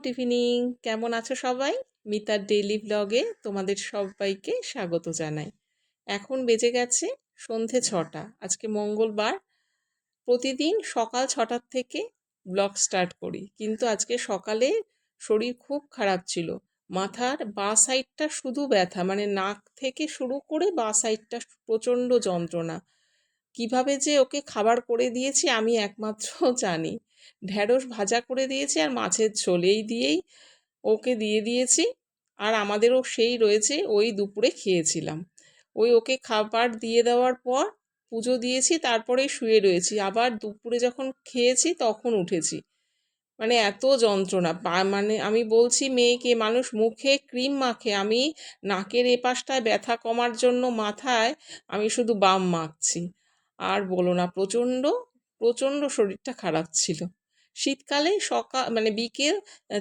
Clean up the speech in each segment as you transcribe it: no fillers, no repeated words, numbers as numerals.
Good evening, কেমন আছো সবাই? মিতার ডেইলি ব্লগে তোমাদের সবাইকে স্বাগত জানাই। এখন বেজে গেছে সন্ধে 6টা। আজকে মঙ্গলবার। প্রতিদিন সকাল 6টার থেকে ব্লগ স্টার্ট করি, কিন্তু আজকে সকালে শরীর খুব খারাপ ছিল। মাথার বাঁ সাইডটা শুধু ব্যথা, মানে নাক থেকে শুরু করে বাঁ সাইডটা প্রচণ্ড যন্ত্রণা। কিভাবে যে ওকে খাবার করে দিয়েছি আমি একমাত্র জানি। ঢ্যাঁড়স ভাজা করে দিয়েছি আর মাছের ঝোল, এই দিয়েই ওকে দিয়ে দিয়েছি। আর আমাদেরও সেই রয়েছে, ওই দুপুরে খেয়েছিলাম। ওকে খাবার দিয়ে দেওয়ার পর পুজো দিয়েছি, তারপরে শুয়ে রয়েছি। আবার দুপুরে যখন খেয়েছি তখন উঠেছি। মানে এত যন্ত্রণা, মানে আমি বলছি মেয়েকে, মানুষ মুখে ক্রিম মাখে, আমি নাকের এপাশটায় ব্যথা কমার জন্য মাথায় আমি শুধু বাম মাখছি। আর বলো না, প্রচণ্ড প্রচণ্ড শরীরটা খারাপ ছিল। শীতকালে সকাল মানে বিকেল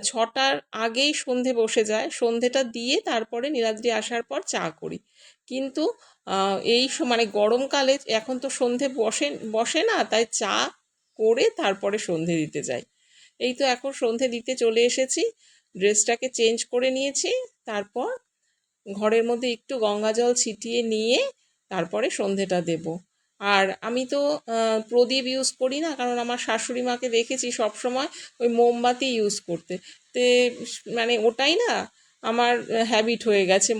6টার আগেই সন্ধে বসে যায়। সন্ধেটা দিয়ে তারপরে নীলাদ্রি আসার পর চা করি। কিন্তু এই মানে গরমকালে এখন তো সন্ধে বসে না, তাই চা করে তারপরে সন্ধে দিতে যাই। এই তো এখন সন্ধে দিতে চলে এসেছি, ড্রেসটাকে চেঞ্জ করে নিয়েছি। তারপর ঘরের মধ্যে একটু গঙ্গা জল ছিটিয়ে নিয়ে তারপরে সন্ধেটা দেব। আর আমি তো প্রদীপ ইউজ করি না, কারণ আমার শাশুড়ি মাকে দেখেছি সবসময় ওই মোমবাতি ইউজ করতে। তে মানে ওটাই না আমার হ্যাবিট হয়ে গেছে।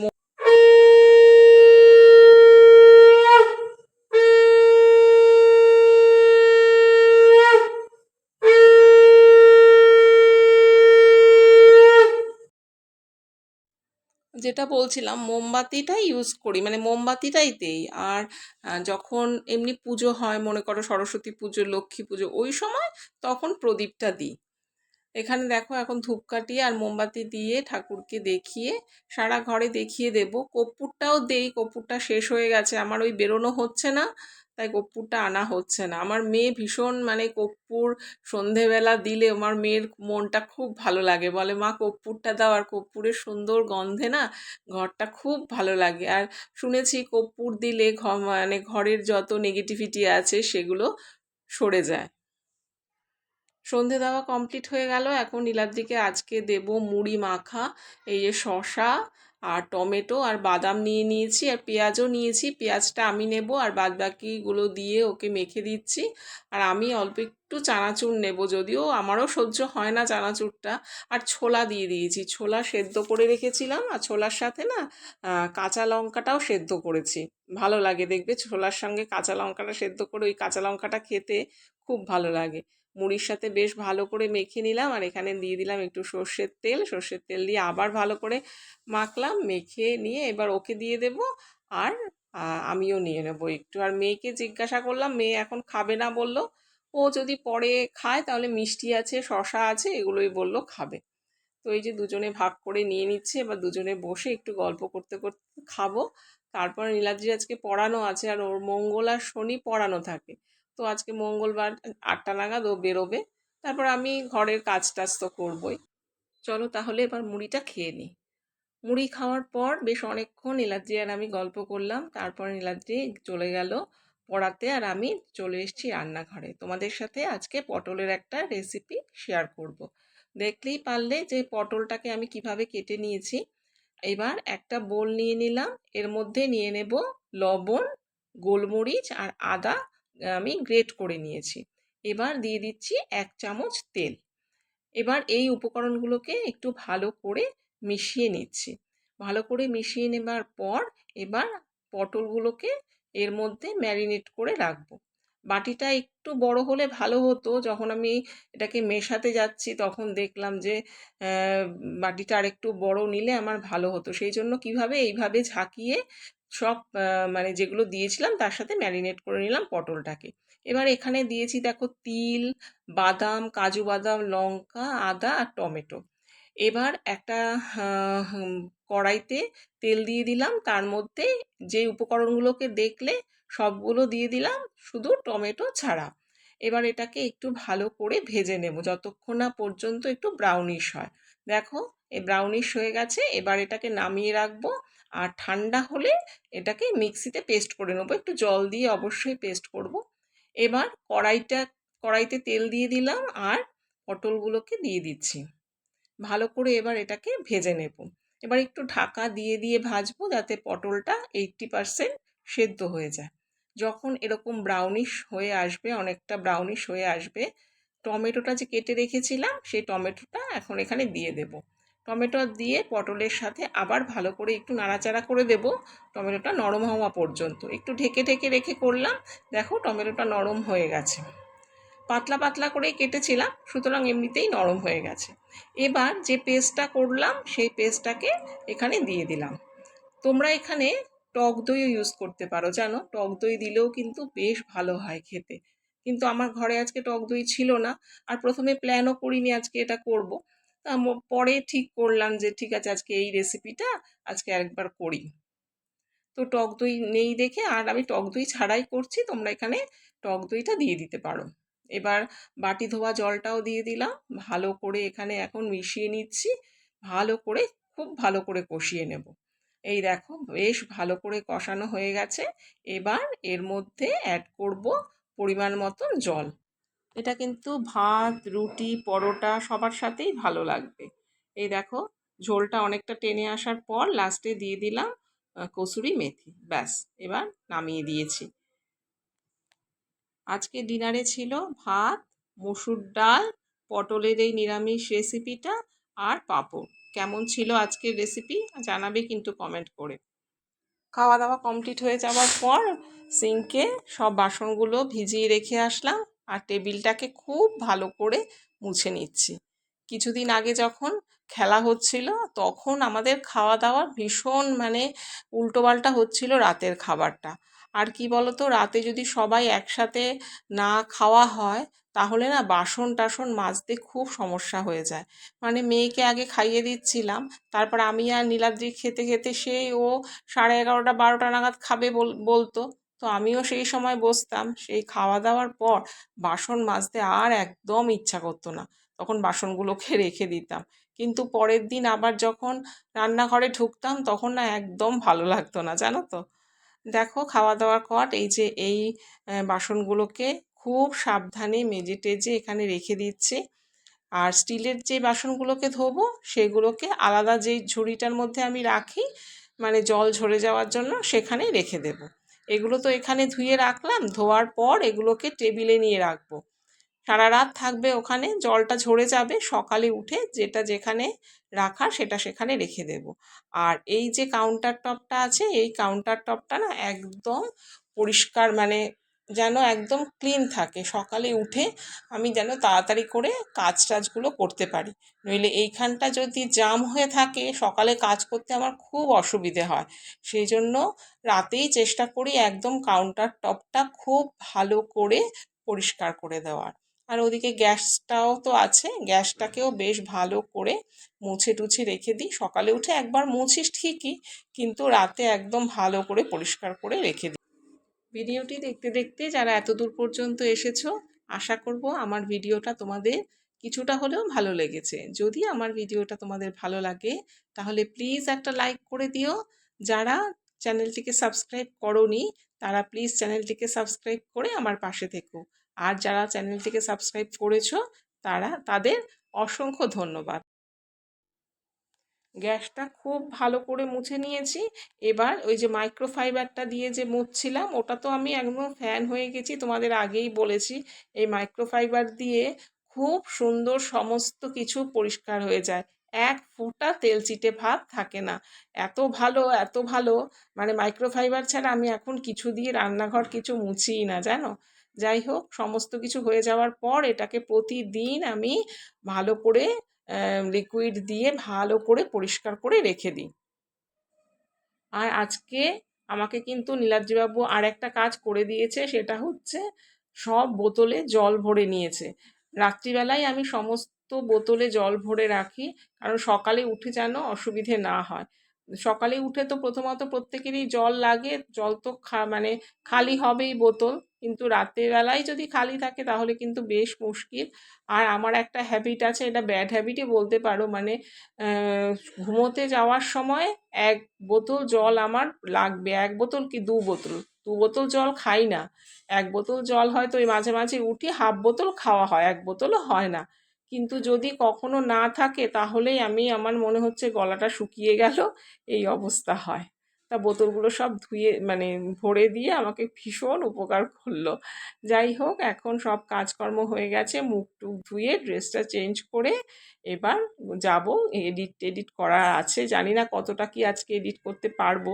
যেটা বলছিলাম, মোমবাতিটাই ইউজ করি, মানে মোমবাতিটাই দেই। আর যখন এমনি পুজো হয়, মনে করো সরস্বতী পুজো, লক্ষ্মী পুজো, ওই সময় তখন প্রদীপটা দিই। এখানে দেখো এখন ধূপকাঠি আর মোমবাতি দিয়ে ঠাকুরকে দেখিয়ে সারা ঘরে দেখিয়ে দেব। কর্পূরটাও দেই, কর্পূরটা শেষ হয়ে গেছে, আমার ওই বেরোনো হচ্ছে না, তাই কর্পূরটা আনা হচ্ছে না। আমার মেয়ে ভীষণ মানে কর্পূর সন্ধেবেলা দিলে আমার মেয়ের মনটা খুব ভালো লাগে, বলে মা কর্পূরটা দাও। আর কর্পূরের সুন্দর গন্ধে না ঘরটা খুব ভালো লাগে। আর শুনেছি কর্পূর দিলে মানে ঘরের যত নেগেটিভিটি আছে সেগুলো সরে যায়। সন্ধে দেওয়া কমপ্লিট হয়ে গেল। এখন নীলাদ্রিকে আজকে দেব মুড়ি মাখা। এই যে শসা আর টমেটো আর বাদাম নিয়ে নিয়েছি, আর পেঁয়াজও নিয়েছি। পেঁয়াজটা আমি নেব আর বাদবাকিগুলো দিয়ে ওকে মেখে দিচ্ছি। আর আমি অল্প একটু চানাচুর নেব, যদিও আমারও সহ্য হয় না চানাচুরটা। আর ছোলা দিয়ে দিয়েছি, ছোলা সেদ্ধ করে রেখেছিলাম, আর ছোলার সাথে না কাঁচা লঙ্কাটাও সেদ্ধ করেছি। ভালো লাগে দেখবে, ছোলার সঙ্গে কাঁচা লঙ্কাটা সেদ্ধ করে ওই কাঁচা লঙ্কাটা খেতে খুব ভালো লাগে। মুড়ির সাথে বেশ ভালো করে মেখে নিলাম, আর এখানে দিয়ে দিলাম একটু সর্ষের তেল। সর্ষের তেল দিয়ে আবার ভালো করে মাখলাম, মেখে নিয়ে এবার ওকে দিয়ে দেব। আর আমিও নিয়ে নেব একটু। আর মেয়েকে জিজ্ঞাসা করলাম, মেয়ে এখন খাবে না বলল। ও যদি পরে খায় তাহলে মিষ্টি আছে, শসা আছে, এগুলোই বলল খাবে। তো এই যে দুজনে ভাগ করে নিয়ে নিচ্ছে, এবার দুজনে বসে একটু গল্প করতে করতে খাবো। তারপর নীলাদ্রি আজকে পড়ানো আছে, আর ওর মঙ্গল আর শনি পড়ানো থাকে। তো আজকে মঙ্গলবার 8টা নাগাদ ও বেরোবে। তারপর আমি ঘরের কাজ টাজ তো করবোই। চলো তাহলে এবার মুড়িটা খেয়ে নিই। মুড়ি খাওয়ার পর বেশ অনেকক্ষণ নীলাদ্রি আর আমি গল্প করলাম। তারপর নীলাদ্রি চলে গেল পড়াতে, আর আমি চলে এসেছি রান্নাঘরে। তোমাদের সাথে আজকে পটলের একটা রেসিপি শেয়ার করব। দেখলেই পারলে যে পটলটাকে আমি কিভাবে কেটে নিয়েছি। এবার একটা বোল নিয়ে নিলাম, এর মধ্যে নিয়ে নেব লবণ, গোলমরিচ আর আদা আমি গ্রেট করে নিয়েছি। এবার দিয়ে দিচ্ছি 1 চামচ তেল। এবার এই উপকরণগুলোকে একটু ভালো করে মিশিয়ে নিচ্ছি। ভালো করে মিশিয়ে নেবার পর এবার পটলগুলোকে এর মধ্যে ম্যারিনেট করে রাখবো। বাটিটা একটু বড় হলে ভালো হতো। যখন আমি এটাকে মেশাতে যাচ্ছি তখন দেখলাম যে বাটিটা আর একটু বড় নিলে আমার ভালো হতো। সেই জন্য এইভাবে ঝাঁকিয়ে সব মানে যেগুলো দিয়েছিলাম তার সাথে ম্যারিনেট করে নিলাম পটলটাকে। এবার এখানে দিয়েছি দেখো তিল, বাদাম, কাজু বাদাম, লঙ্কা, আদা আর টমেটো। এবার একটা কড়াইতে তেল দিয়ে দিলাম, তার মধ্যে যে উপকরণগুলোকে দেখলে সবগুলো দিয়ে দিলাম, শুধু টমেটো ছাড়া। এবার এটাকে একটু ভালো করে ভেজে নেব যতক্ষণ না পর্যন্ত একটু ব্রাউনিশ হয়। দেখো এই ব্রাউনিশ হয়ে গেছে। এবার এটাকে নামিয়ে রাখবো, আর ঠান্ডা হলে এটাকে মিক্সিতে পেস্ট করে নেবো। একটু জল দিয়ে অবশ্যই পেস্ট করব। এবার কড়াইতে তেল দিয়ে দিলাম আর পটলগুলোকে দিয়ে দিচ্ছি। ভালো করে এবার এটাকে ভেজে নেব। এবার একটু ঢাকা দিয়ে দিয়ে ভাজবো যাতে পটলটা 80% সেদ্ধ হয়ে যায়। যখন এরকম ব্রাউনিশ হয়ে আসবে, অনেকটা ব্রাউনিশ হয়ে আসবে, টমেটোটা যে কেটে রেখেছিলাম সেই টমেটোটা এখন এখানে দিয়ে দেব। টমেটো দিয়ে পটলের সাথে আবার ভালো করে একটু নাড়াচাড়া করে দেব টমেটোটা নরম হওয়া পর্যন্ত। একটু ঢেকে ঢেকে রেখে করলাম, দেখো টমেটোটা নরম হয়ে গেছে। পাতলা পাতলা করেই কেটেছিলাম, সুতরাং এমনিতেই নরম হয়ে গেছে। এবার যে পেস্টটা করলাম সেই পেস্টটাকে এখানে দিয়ে দিলাম। তোমরা এখানে টক দইও ইউজ করতে পারো, জানো টক দই দিলেও কিন্তু বেশ ভালো হয় খেতে। কিন্তু আমার ঘরে আজকে টক দই ছিল না, আর প্রথমে প্ল্যানও করিনি আজকে এটা করব। পরে ঠিক করলাম যে ঠিক আছে আজকে এই রেসিপিটা আজকে একবার করি। তো টক দই নেই দেখে আর আমি টক দই ছাড়াই করছি, তোমরা এখানে টক দইটা দিয়ে দিতে পারো। এবার বাটি ধোয়া জলটাও দিয়ে দিলাম, ভালো করে এখানে এখন মিশিয়ে নিচ্ছি, ভালো করে খুব ভালো করে কষিয়ে নেব। এই দেখো বেশ ভালো করে কষানো হয়ে গেছে। এবার এর মধ্যে অ্যাড করব পরিমাণ মতন জল। এটা কিন্তু ভাত, রুটি, পরোটা সবার সাথেই ভালো লাগবে। এই দেখো ঝোলটা অনেকটা টেনে আসার পর লাস্টে দিয়ে দিলাম কসুরি মেথি, ব্যাস এবার নামিয়ে দিয়েছি। আজকে ডিনারে ছিল ভাত, মসুর ডাল, পটলের এই নিরামিষ রেসিপিটা আর পাঁপড়। কেমন ছিল আজকের রেসিপি জানাবে কিন্তু কমেন্ট করে। খাওয়া দাওয়া কমপ্লিট হয়ে যাওয়ার পর সিঙ্কে সব বাসনগুলো ভিজিয়ে রেখে আসলাম, আর টেবিলটাকে খুব ভালো করে মুছে নিচ্ছি। কিছুদিন আগে যখন খেলা হচ্ছিল তখন আমাদের খাওয়া দাওয়ার ভীষণ উল্টোপাল্টা হচ্ছিল রাতের খাবারটা। আর কি বলতো, রাতে যদি সবাই একসাথে না খাওয়া হয় তাহলে না বাসন টাসন মাজতে খুব সমস্যা হয়ে যায়। মেয়েকে আগে খাইয়ে দিচ্ছিলাম, তারপর আমি আর নীলাদ্রি খেতে খেতে সেই ও 11:30 12টা নাগাদ খাবে বলতো। তো আমিও সেই সময় বসতাম, সেই খাওয়া দাওয়ার পর বাসন মাজতে আর একদম ইচ্ছা করতো না, তখন বাসনগুলোকে রেখে দিতাম। কিন্তু পরের দিন আবার যখন রান্নাঘরে ঢুকতাম তখন না একদম ভালো লাগতো না, জানো তো। দেখো খাওয়া দাওয়ার পর এই যে এই বাসনগুলোকে খুব সাবধানে মেজে টেজে এখানে রেখে দিচ্ছি। আর স্টিলের যে বাসনগুলোকে ধোবো সেগুলোকে আলাদা যেই ঝুড়িটার মধ্যে আমি রাখি, জল ঝরে যাওয়ার জন্য, সেখানে রেখে দেব। এগুলো তো এখানে ধুয়ে রাখলাম, ধোয়ার পর এগুলোকে টেবিলে নিয়ে রাখবো, সারা রাত থাকবে ওখানে, জলটা ঝরে যাবে, সকালে উঠে যেটা যেখানে রাখা সেটা সেখানে রেখে দেব। আর এই যে কাউন্টার টপটা আছে এই কাউন্টার টপটা না একদম পরিষ্কার, যেন একদম ক্লিন থাকে, সকালে উঠে আমি যেন তাড়াতাড়ি করে কাজ টাজগুলো করতে পারি। নইলে এইখানটা যদি জাম হয়ে থাকে সকালে কাজ করতে আমার খুব অসুবিধে হয়। সেই জন্য রাতেই চেষ্টা করি একদম কাউন্টার টপটা খুব ভালো করে পরিষ্কার করে দেওয়ার। আর ওদিকে গ্যাসটাও তো আছে, গ্যাসটাকেও বেশ ভালো করে মুছে টুছে রেখে দিই। সকালে উঠে একবার মুছিস ঠিকই, কিন্তু রাতে একদম ভালো করে পরিষ্কার করে রেখে দিই। ভিডিওটি দেখতে দেখতে যারা এতদূর পর্যন্ত এসেছো, আশা করব আমার ভিডিওটা তোমাদের কিছুটা হলেও ভালো লেগেছে। যদি আমার ভিডিওটা তোমাদের ভালো লাগে তাহলে প্লিজ একটা লাইক করে দিও। যারা চ্যানেলটিকে সাবস্ক্রাইব করোনি তারা প্লিজ চ্যানেলটিকে সাবস্ক্রাইব করে আমার পাশে থেকো। আর যারা চ্যানেলটিকে সাবস্ক্রাইব করেছো তাদের অসংখ্য ধন্যবাদ। গ্যাসটা খুব ভালো করে মুছে নিয়েছি। এবার ওই যে মাইক্রোফাইবারটা দিয়ে যে মুছছিলাম ওটা তো আমি একদম ফ্যান হয়ে গেছি, তোমাদের আগেই বলেছি। এই মাইক্রোফাইবার দিয়ে খুব সুন্দর সমস্ত কিছু পরিষ্কার হয়ে যায়, এক ফোঁটা তেলচিটে ভাব থাকে না। এত ভালো এত ভালো, মাইক্রোফাইবার ছাড়া আমি এখন কিছু দিয়ে রান্নাঘর কিছু মুছিই না, জানো। যাই হোক, সমস্ত কিছু হয়ে যাওয়ার পর এটাকে প্রতিদিন আমি ভালো করে লিকুইড দিয়ে ভালো করে পরিষ্কার করে রেখে দিই। আর আজকে আমাকে কিন্তু নীলাদ্রিবাবু আর একটা কাজ করে দিয়েছে, সেটা হচ্ছে সব বোতলে জল ভরে নিয়েছে। রাত্রিবেলায় আমি সমস্ত বোতলে জল ভরে রাখি, কারণ সকালে উঠে যেন অসুবিধে না হয়। সকালে উঠে তো প্রথমত প্রত্যেকেরই জল লাগে, জল তো খালি হবেই বোতল, কিন্তু রাত্রিবেলায় যদি খালি থাকে তাহলে কিন্তু বেশ মুশকিল। আর আমার একটা হ্যাবিট আছে, এটা ব্যাড হ্যাবিটই বলতে পারো, ঘুমোতে যাওয়ার সময় 1 বোতল জল আমার লাগবে। 1 বোতল কি 2 বোতল, 2 বোতল জল খাই না। 1 বোতল জল হয়তো ওই মাঝে মাঝে উঠি, হাফ বোতল খাওয়া হয়, 1 বোতলও হয় না। কিন্তু যদি কখনো না থাকে তাহলেই আমার মনে হচ্ছে গলাটা শুকিয়ে গেল, এই অবস্থা হয়। তা বোতলগুলো সব ধুয়ে মানে ভরে দিয়ে আমাকে ভীষণ উপকার করলো। যাই হোক, এখন সব কাজকর্ম হয়ে গেছে, মুখ টুক ধুয়ে ড্রেসটা চেঞ্জ করে এবার যাব। এডিট টেডিট করা আছে, জানি না কতটা কি আজকে এডিট করতে পারবো।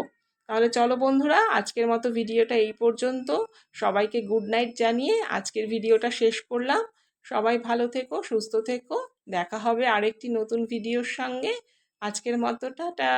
তাহলে চলো বন্ধুরা, আজকের মতো ভিডিওটা এই পর্যন্ত। সবাইকে গুড নাইট জানিয়ে আজকের ভিডিওটা শেষ করলাম। সবাই ভালো থেকো, সুস্থ থেকো। দেখা হবে আরেকটি নতুন ভিডিওর সঙ্গে। আজকের মতো টাটা।